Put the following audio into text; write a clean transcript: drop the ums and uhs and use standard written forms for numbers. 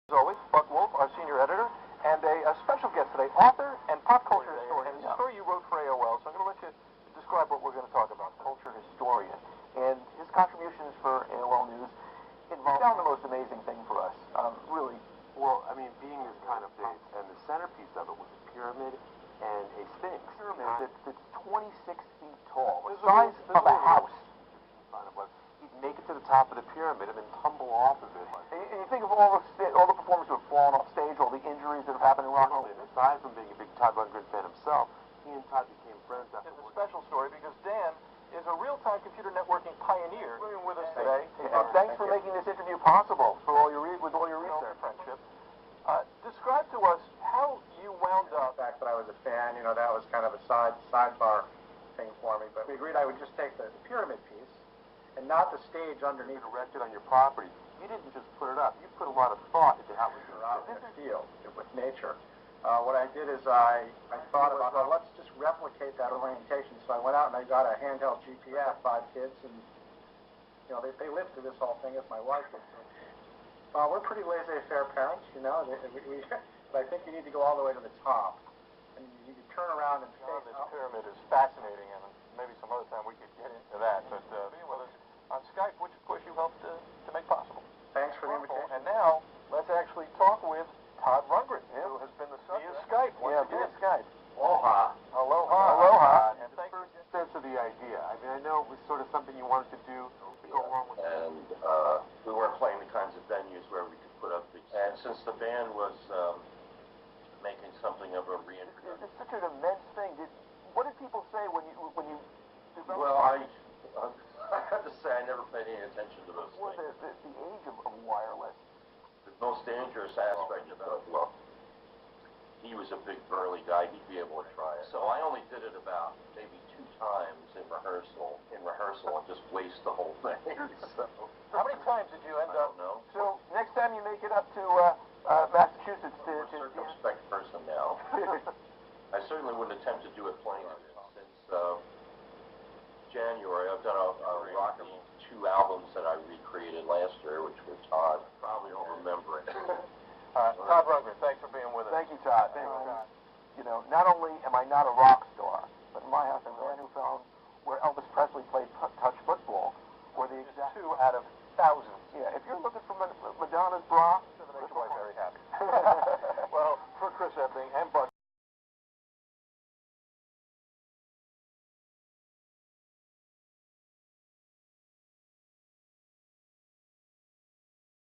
As always, Buck Wolf, our senior editor, and a special guest today, author and pop culture historian. And a story you wrote for AOL, so I'm going to let you describe what we're going to talk about. Culture historian. And his contributions for AOL News involved the most amazing thing for us. Really. Well, I mean, being this kind of days, and the centerpiece of it was a pyramid and a sphinx. Pyramid that's 26 feet tall, the size of a house. He'd make it to the top of the pyramid and then tumble off of it. And you think of all the performers who have fallen off stage, all the injuries that have happened in rock and roll. Aside from being a big Todd Rundgrens fan himself, he and Todd became friends after. It's a special story because Dan is a real-time computer networking pioneer with us today. And thanks for making this interview possible with all your research. Friendship. Describe to us how you wound up. The fact that I was a fan, that was kind of a sidebar thing for me. But we agreed I would just take the pyramid piece and not the stage underneath. Erected on your property. You didn't just put it up. You put a lot of thought into how it was out in the field with nature. What I did is I thought about, let's just replicate that orientation. So I went out and I got a handheld GPS, 5 kids, and they lived through this whole thing as my wife did. We're pretty laissez-faire parents, but I think you need to go all the way to the top. And you can turn around and face this pyramid is fascinating, and maybe some other time we could get into that. But being with us on Skype, which of course you helped to make possible. Thanks for the invitation. And now let's actually talk with Todd Rundgrens, who has been the subject. Via Skype, via Skype. Aloha. Aloha. Aloha. And thank you for the sense of the idea. I mean, I know it was sort of something you wanted to do to go along with. And we weren't playing the kinds of venues where we could put up big. And since the band was making something of a reintroduction. It's such an immense thing. What did people say when you developed? Well, I have to say I never paid any attention to those things. The age of wireless. The most dangerous aspect about it, well, he was a big burly guy, he'd be able to try it. So I only did it about maybe 2 times in rehearsal and just waste the whole thing. So, how many times did you end up? I don't know. So next time you make it up to Massachusetts I'm a circumspect person now. I certainly wouldn't attempt to do it plain since January. I've done a rock and 2 albums that I recreated last year, which were Todd. Probably don't remember it. Todd Rundgrens, thanks for being with us. Thank you, Todd. Thank you, Todd. Not only am I not a rock star, but in my house I'm the man who found where Elvis Presley played touch football, or the exact 2 out of thousands. Yeah, if you're looking for Madonna's bra,